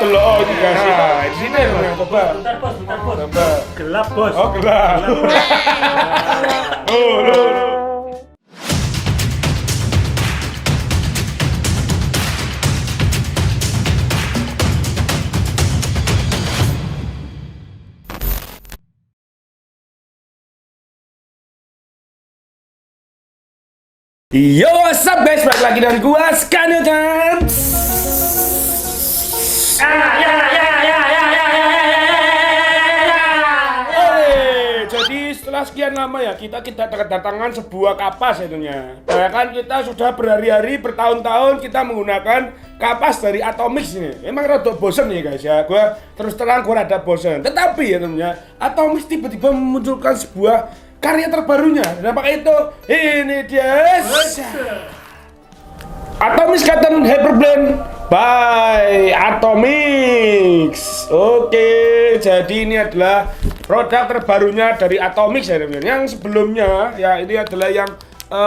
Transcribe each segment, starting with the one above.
delok dikasih. Nah, di sini namanya coba. Bentar bos. Coba. Gelap bos. Oh, gelap. Oh. Yo, what's up guys, balik lagi dengan gua Skanutan. Jadi setelah sekian lama ya kita kedatangan sebuah kapas tentunya. Bahkan kita sudah berhari-hari, bertahun-tahun kita menggunakan kapas dari Atomix ini. Emang rada bosen ya guys ya. Gua terus terang gua rada bosen. Tetapi ya tentunya Atomix tiba-tiba memunculkan sebuah karya terbarunya. Dan apakah itu? Ini dia. Atomix Cotton Hyperblend by Atomix. Oke, jadi ini adalah produk terbarunya dari Atomix ya teman-teman. Yang sebelumnya ya ini adalah yang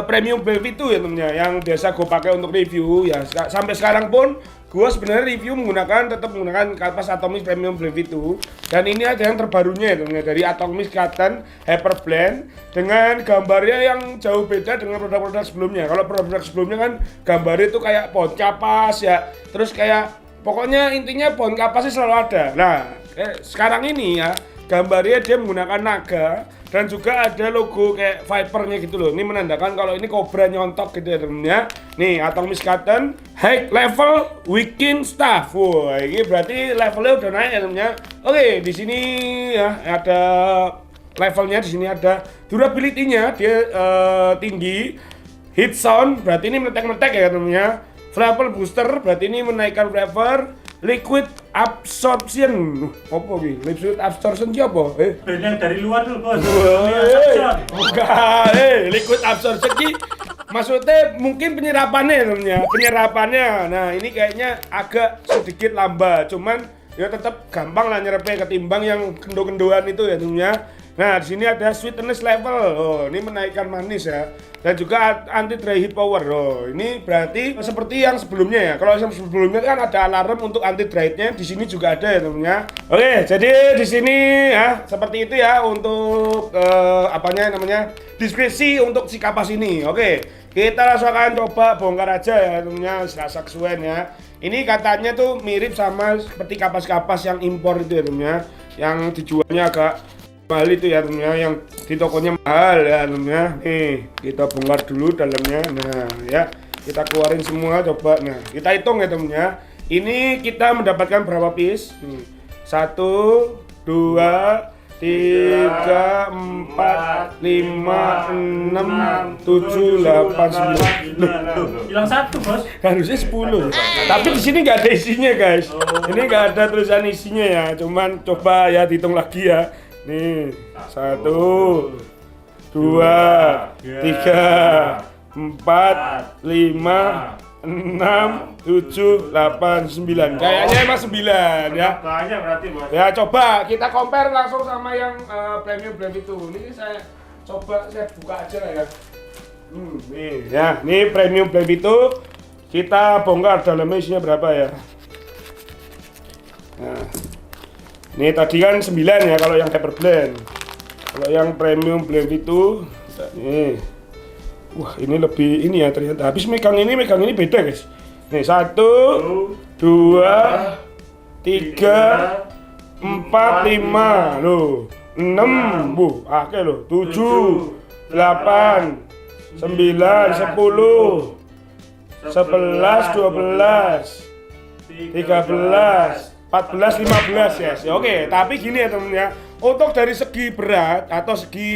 premium blend itu ya teman-teman, yang biasa gue pakai untuk review ya. Sampai sekarang pun gue sebenarnya review tetap menggunakan kapas Atomix premium blend itu. Dan ini ada yang terbarunya ya teman-teman, dari Atomix Cotton Hyperblend dengan gambarnya yang jauh beda dengan produk-produk sebelumnya. Kalau produk sebelumnya kan gambarnya itu kayak pohon kapas ya, terus kayak pokoknya intinya pohon kapasnya selalu ada. Nah sekarang ini ya gambarnya dia menggunakan naga dan juga ada logo kayak vipernya gitu loh. Ini menandakan kalau ini kobra nyontok gitu ya temennya. Nih Atomix Cotton High Level Weekend Staff. Wah, ini berarti levelnya udah naik ya temennya. Oke, di sini ya ada levelnya, di sini ada durability-nya, dia tinggi. Heat sound berarti ini meletek-meletek ya temennya. Flavor booster berarti ini menaikkan flavor. Liquid absorption. Apa iki? Liquid absorption ki apa? Brand yang dari luar dulu bos. Bukan. Liquid absorption ki maksudnya mungkin penyerapannya namanya. Penyerapannya. Nah, ini kayaknya agak sedikit lambat. Cuman ya tetap gampang lah nyerapnya ketimbang yang kendo-kendoan itu ya namanya. Nah, di sini ada sweetness level. Oh, ini menaikkan manis ya. Dan juga anti dry heat power. Oh, ini berarti seperti yang sebelumnya ya. Kalau yang sebelumnya kan ada alarm untuk anti dry heat-nya, di sini juga ada ya temennya. Oke, jadi di sini ya seperti itu ya untuk deskripsi untuk si kapas ini. Oke, kita langsung akan coba bongkar aja ya temennya, saksuan ya. Ini katanya tuh mirip sama seperti kapas-kapas yang impor itu ya temennya, yang dijualnya agak mahal itu ya temennya, yang di tokonya mahal ya temennya. Nih kita bongkar dulu dalamnya. Nah ya kita keluarin semua coba. Nah kita hitung ya temennya, ini kita mendapatkan berapa piece. 1, 2, 3, 4, 5, 6, 7, 8, 9. Hilang satu bos. Harusnya 10. Tapi di sini nggak ada isinya guys. Ini nggak ada tulisan isinya ya. Cuman coba ya dihitung lagi ya. Nih 1, 2, 3, 4, 5, 6, 7, 8, 9. Kayaknya emang 9 ya. Banyak berarti bos. Ya coba kita compare langsung sama yang premium blend itu. Ini saya buka aja lah ya. Nih ya, ini premium blend itu kita bongkar dalamnya isinya berapa ya. Nah, ini tadi kan 9 ya kalau yang Hyperblend. Kalau yang premium blend itu nih. Wah, ini lebih ini ya ternyata. Habis megang ini beda, guys. Nih 1 2 3 4 5 loh. 6 akeh loh. 7 8 9 10 11 12 13 14, 15 ya. Oke, tapi gini ya temen ya. Untuk dari segi berat atau segi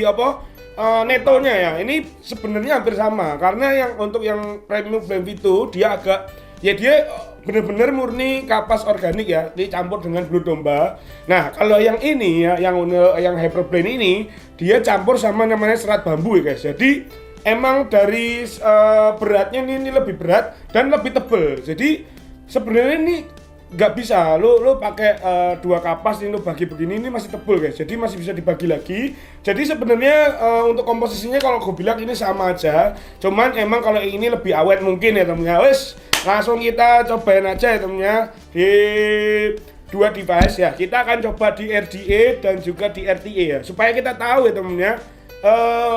netonya ya, ini sebenarnya hampir sama. Karena yang untuk yang premium blend itu dia agak ya dia bener-bener murni kapas organik ya, dicampur dengan belut domba. Nah, kalau yang ini ya, yang Hyperblend ini dia campur sama namanya serat bambu ya guys. Jadi emang dari beratnya ini lebih berat dan lebih tebal. Jadi sebenarnya ini nggak bisa, lu pakai dua kapas ini lu bagi begini, ini masih tebal guys, jadi masih bisa dibagi lagi. Jadi sebenarnya untuk komposisinya kalau gue bilang ini sama aja, cuman emang kalau ini lebih awet mungkin ya temennya. Wes langsung kita cobain aja ya temennya di dua device ya. Kita akan coba di RDA dan juga di RTA ya, supaya kita tahu ya temennya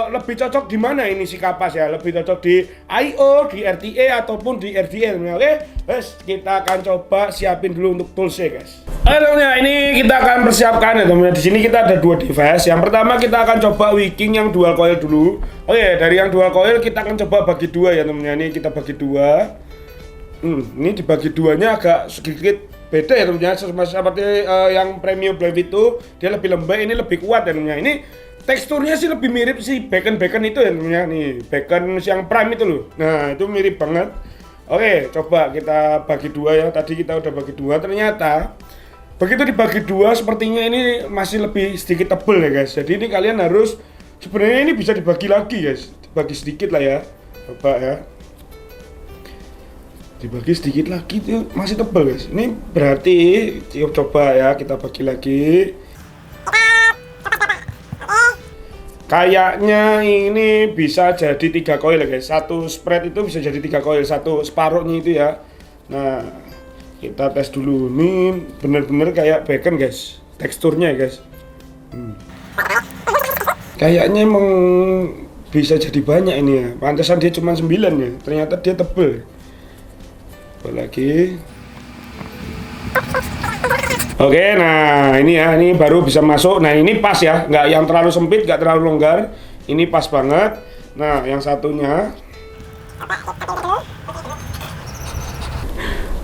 lebih cocok di mana ini si kapas ya, lebih cocok di I/O, di RTA ataupun di RDA. Oke, guys, kita akan coba siapin dulu untuk toolsnya guys. Oke teman-teman, ini kita akan persiapkan ya teman-teman. Di sini kita ada dua device. Yang pertama kita akan coba Viking yang dual coil dulu. Oke, dari yang dual coil kita akan coba bagi dua ya teman-teman. Ini kita bagi dua. Ini dibagi duanya agak sedikit beda ya teman-teman. Seperti yang premium blade itu dia lebih lembek, ini lebih kuat ya teman-teman. Ini teksturnya sih lebih mirip si bacon itu ya temennya, nih bacon yang prime itu loh. Nah itu mirip banget. Oke, coba kita bagi dua ya. Tadi kita udah bagi dua, ternyata begitu dibagi dua sepertinya ini masih lebih sedikit tebel ya guys. Jadi ini kalian harus, sebenarnya ini bisa dibagi lagi guys, dibagi sedikit lah ya. Coba ya, dibagi sedikit lagi tuh masih tebel guys. Ini berarti coba ya kita bagi lagi. Kayaknya ini bisa jadi 3 koil ya guys. Satu spread itu bisa jadi 3 koil, satu separuhnya itu ya. Nah, kita tes dulu. Ini bener-bener kayak bacon guys, teksturnya ya guys. Kayaknya emang bisa jadi banyak ini ya. Pantesan dia cuma 9 ya. Ternyata dia tebel. Coba lagi. Oke, nah ini ya, ini baru bisa masuk. Nah ini pas ya, nggak yang terlalu sempit, nggak terlalu longgar. Ini pas banget. Nah yang satunya.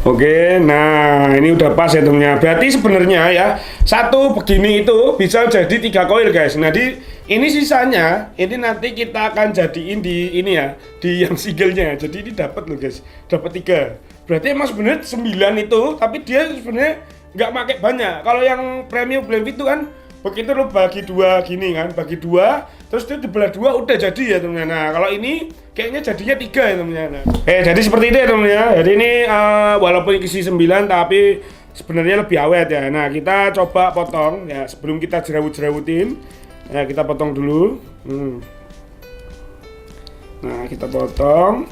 Oke, nah ini udah pas ya temennya. Berarti sebenarnya ya satu begini itu bisa jadi 3 koil guys. Nah ini sisanya, ini nanti kita akan jadiin di ini ya, di yang singlenya. Jadi ini dapat loh guys, dapat 3. Berarti emang sebenarnya 9 itu, tapi dia sebenarnya nggak pakai banyak. Kalau yang premium blend itu kan begitu lo bagi dua gini kan, bagi dua terus itu dibelah dua udah jadi ya temennya. Nah kalau ini kayaknya jadinya 3 ya temennya. Nah, jadi seperti itu ya temennya. Jadi ini walaupun isi 9 tapi sebenarnya lebih awet ya. Nah kita coba potong ya sebelum kita jerawut-jerawutin. Nah kita potong dulu. Nah kita potongnya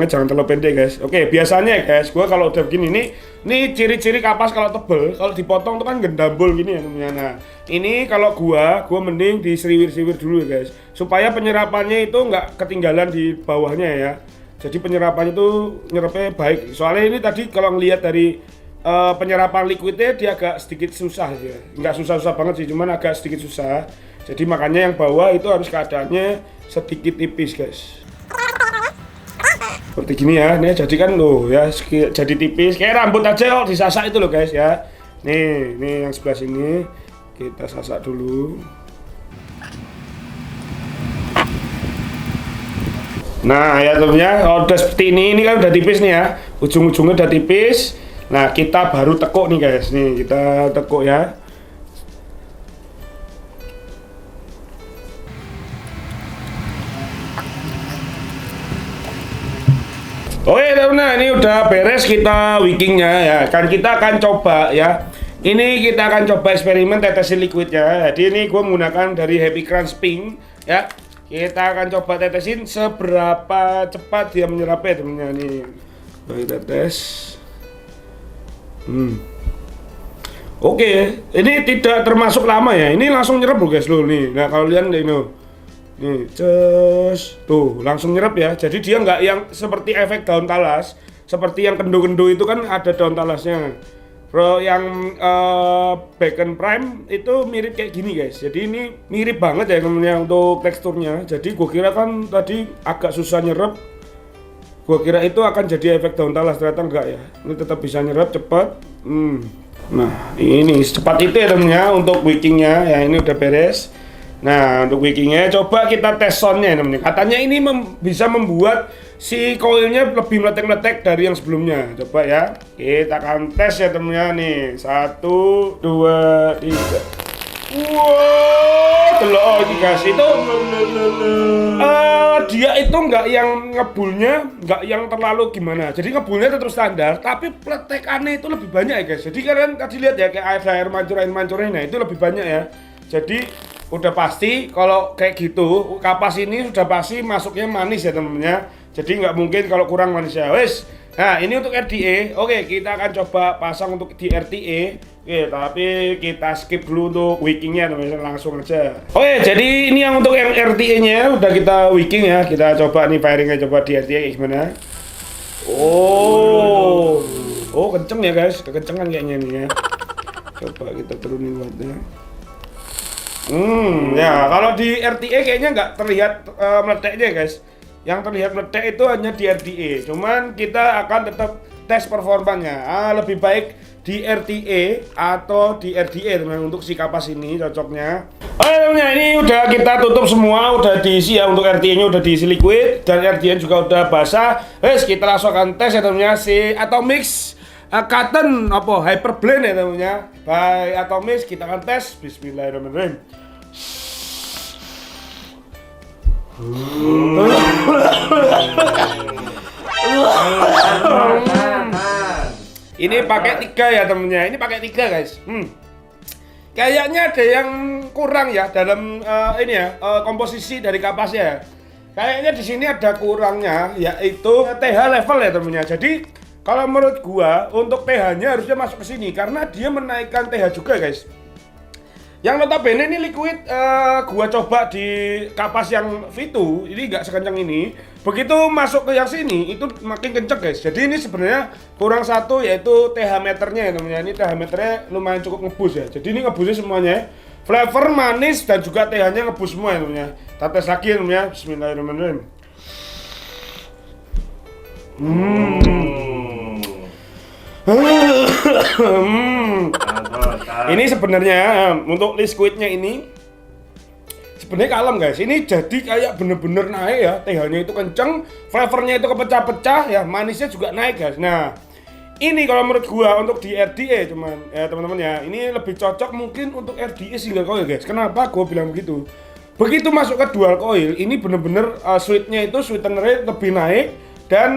jangan terlalu pendek guys. Oke, biasanya guys, gua kalau udah begini ini ciri-ciri kapas kalau tebel, kalau dipotong tuh kan gendambul gini ya temennya. Nah, ini kalau gua mending diseriwir-seriwir dulu ya guys, supaya penyerapannya itu nggak ketinggalan di bawahnya ya. Jadi penyerapannya itu nyerapnya baik. Soalnya ini tadi kalau ngelihat dari penyerapan liquidnya dia agak sedikit susah ya. Nggak susah-susah banget sih, cuman agak sedikit susah. Jadi makanya yang bawah itu harus keadaannya sedikit tipis guys. Seperti gini ya, nih jadi kan loh ya, jadi tipis kayak rambut aja kalau disasak itu loh guys ya. Nih yang sebelah sini kita sasak dulu. Nah ya temennya, kalau udah seperti ini kan udah tipis nih ya, ujung-ujungnya udah tipis. Nah kita baru tekuk nih guys, nih kita tekuk ya. Oke teman-teman, ini udah beres kita wikingnya ya. Kan kita akan coba ya. Ini kita akan coba eksperimen tetesin liquidnya. Jadi ini gue menggunakan dari Happy Crunch Pink ya. Kita akan coba tetesin seberapa cepat dia menyerapnya temennya nih. Kita tes. Oke, ini tidak termasuk lama ya. Ini langsung nyerap loh guys loh nih. Nah kalau lihat ini. Nih, tuh langsung nyerap ya. Jadi dia nggak yang seperti efek daun talas, seperti yang kendo-kendo itu kan ada daun talasnya. Kalau yang bacon prime itu mirip kayak gini guys. Jadi ini mirip banget ya temennya untuk teksturnya. Jadi gue kira kan tadi agak susah nyerap. Gue kira itu akan jadi efek daun talas, ternyata enggak ya. Ini tetap bisa nyerap cepat. Nah ini secepat itu ya temennya untuk wikingnya ya. Ini udah beres. Nah untuk wikingnya coba kita tes soundnya temen. Katanya ini bisa membuat si koilnya lebih meletek-meletek dari yang sebelumnya. Coba ya, kita akan tes ya temennya nih. 1, 2, 3. Wow, delok iki guys, itu dia itu nggak yang ngebulnya, nggak yang terlalu gimana. Jadi ngebulnya terus standar, tapi pletekannya itu lebih banyak ya guys. Jadi kalian tadi lihat ya kayak air mancur, nah itu lebih banyak ya. Jadi udah pasti kalau kayak gitu kapas ini sudah pasti masuknya manis ya teman-teman. Jadi nggak mungkin kalau kurang manis ya. Wes. Nah ini untuk RDA. Oke, kita akan coba pasang untuk di RTA. Oke, tapi kita skip dulu untuk wikingnya teman-teman, langsung aja. Oke, jadi ini yang untuk yang RTA-nya udah kita wiking ya. Kita coba nih firingnya, coba di RTA gimana. Oh, kenceng ya guys, kekencengan kayaknya nih ya. Coba kita turunin wattnya. Ya kalau di RTA kayaknya nggak terlihat meledaknya guys. Yang terlihat meledak itu hanya di RTA. Cuman kita akan tetap tes performanya. Lebih baik di RTA atau di RDA teman untuk si kapas ini cocoknya. Oke teman-teman, ini udah kita tutup semua, udah diisi ya. Untuk RTA-nya udah diisi liquid dan RDA juga udah basah. Wes kita langsung akan tes ya teman-teman si Atomix Cotton Hyper Blend ya teman-teman. By Atomix kita akan tes. Bismillahirrahmanirrahim. Ini pakai 3 ya temennya. Ini pakai 3 guys. Kayaknya ada yang kurang ya dalam ini ya komposisi dari kapasnya. Kayaknya di sini ada kurangnya yaitu TH level ya temennya. Jadi kalau menurut gua untuk TH-nya harusnya masuk ke sini karena dia menaikkan TH juga guys. Yang notabene ini liquid gua coba di kapas yang V2 ini nggak sekencang ini. Begitu masuk ke yang sini itu makin kenceng guys. Jadi ini sebenarnya kurang satu yaitu TH meternya ya teman-teman. Ini TH meternya lumayan cukup ngebus ya. Jadi ini ngebusnya semuanya. Flavor manis dan juga TH-nya ngebus semua ya teman-teman. Kita tes lagi ya teman-teman. Bismillahirrahmanirrahim. Ini sebenarnya untuk liquidnya ini sebenarnya kalem guys. Ini jadi kayak bener-bener naik ya. TH-nya itu kenceng, flavornya itu kepecah-pecah ya, manisnya juga naik guys. Nah, ini kalau menurut gua untuk di RDA cuman ya teman-teman ya, ini lebih cocok mungkin untuk RDA single coil guys. Kenapa gua bilang begitu? Begitu masuk ke dual coil, ini bener-bener sweetnya itu sweetenernya lebih naik. Dan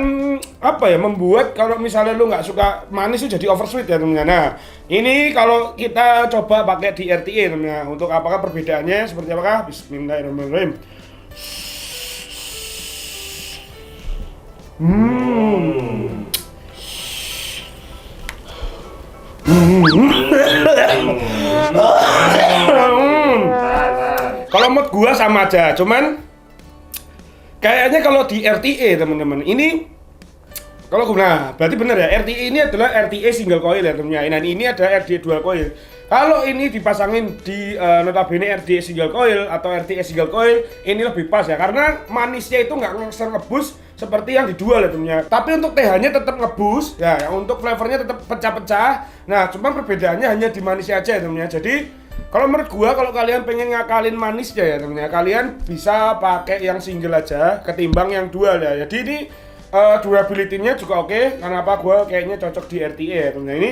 apa ya, membuat kalau misalnya lu nggak suka manis itu jadi oversweet ya teman-teman. Nah ini kalau kita coba pakai di RTA teman-teman, untuk apakah perbedaannya seperti apakah? Bismillahirrahmanirrahim. Kalau menurut gua sama aja, cuman kayaknya kalau di RTA teman-teman ini kalau berarti benar ya, RTA ini adalah RTA single coil ya teman-teman. Nah ini ada RDA dual coil. Kalau ini dipasangin di notabene RDA single coil atau RTA single coil, ini lebih pas ya karena manisnya itu nggak ngebus seperti yang di dual ya teman-teman. Tapi untuk TH-nya tetap ngebus ya, untuk flavornya tetap pecah-pecah. Nah cuma perbedaannya hanya di manisnya aja ya teman-teman. Jadi kalau menurut gua, kalau kalian pengen ngakalin manisnya ya temen-temen, kalian bisa pakai yang single aja ketimbang yang dual ya. Jadi ini durability-nya juga oke. Kenapa gua kayaknya cocok di RTA ya temen-temen. Ini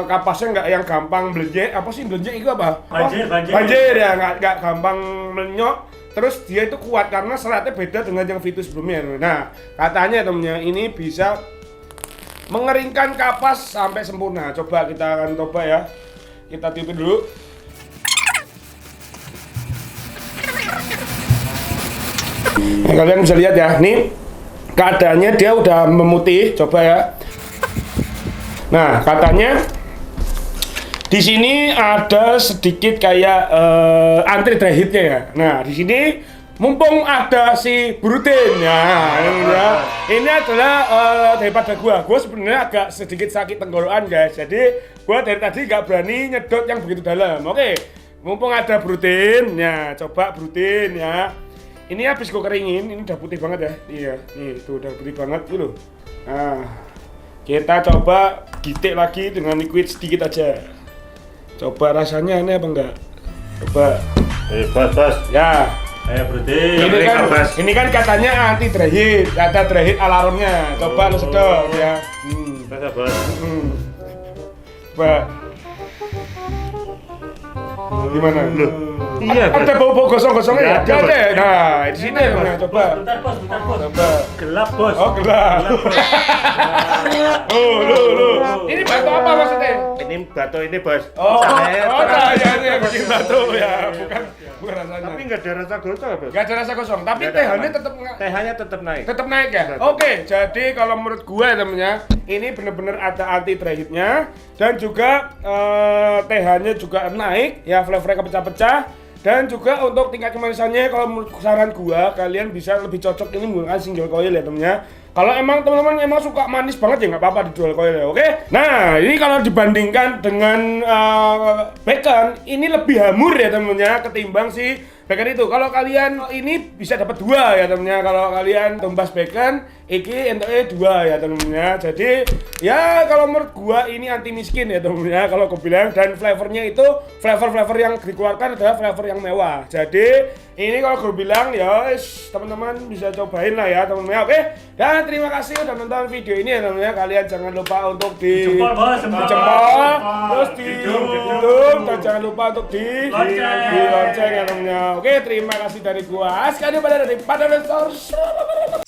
kapasnya nggak yang gampang blenjek. Apa sih blenjek itu apa? Banjir ya, nggak gampang melenyok. Terus dia itu kuat karena seratnya beda dengan yang V2 sebelumnya. Nah katanya temennya ini bisa mengeringkan kapas sampai sempurna. Coba kita akan coba ya. Kita tiupin dulu. Nah, kalian bisa lihat ya, nih keadaannya dia udah memutih. Coba ya. Nah, katanya di sini ada sedikit kayak anti dry heat-nya ya. Nah, di sini mumpung ada si Brutin ya, ini adalah daripada gua sebenarnya agak sedikit sakit tenggorokan guys. Jadi gua dari tadi nggak berani nyedot yang begitu dalam. Oke, mumpung ada Brutin, ya coba Brutin ya. Ini habis gua keringin, ini udah putih banget ya. Iya, nih tuh udah putih banget dulu. Nah, kita coba gitik lagi dengan liquid sedikit aja. Coba rasanya aneh apa enggak? Coba. Bos. Ya. Brutin. Ini kan katanya anti dry heat, ada dry heat alarmnya. Coba lu sedot ya. Masa bos. Coba. Gimana? Loh. Iya, Bos. Ada bau-bau gosong-gosongnya ya? Nggak ada, Nggak ada. Bos. Nah, di sini Bentar, namanya Bos. coba. Bentar, Bos. Coba. Gelap, Bos. Oh, gelap. Bos. Loh. Ini batu apa maksudnya? Ini batu ini, Bos. Oh, Saya cahayanya yang bikin batu ya, bukan rasanya. Tapi nggak ada rasa gosong, Bos. Nggak ada rasa kosong, tapi Nggak ada TH-nya aman. TH-nya tetap naik. tetap naik ya? Tetap. Oke, jadi kalau menurut gue temennya, ini bener-bener ada anti dry heat-nya dan juga TH-nya juga naik, ya flavornya kepecah-pecah. Dan juga untuk tingkat kemanisannya, kalau menurut saran gua, kalian bisa lebih cocok ini menggunakan single coil ya temennya. Kalau emang teman-teman emang suka manis banget ya nggak apa-apa di dual coil ya, oke? Nah, ini kalau dibandingkan dengan bacon, ini lebih hamur ya temennya ketimbang si bacon itu. Kalau kalian ini bisa dapat 2 ya temennya. Kalau kalian tumbas bacon, iki entuknya 2 ya temennya. Jadi ya kalau menurut gua ini anti miskin ya temennya. Kalau aku bilang, dan flavornya itu flavor yang dikeluarkan adalah flavor yang mewah. Jadi ini kalau gue bilang ya teman-teman bisa cobain lah ya teman-teman. Oke. Dan terima kasih udah nonton video ini ya teman-teman. Kalian jangan lupa untuk di Jempol, Bos. jempol, terus di Hidung. hidung, dan jangan lupa untuk di Lonceng. lonceng ya teman-teman. Oke, terima kasih dari gua. Sekarang pada dari Padang Store.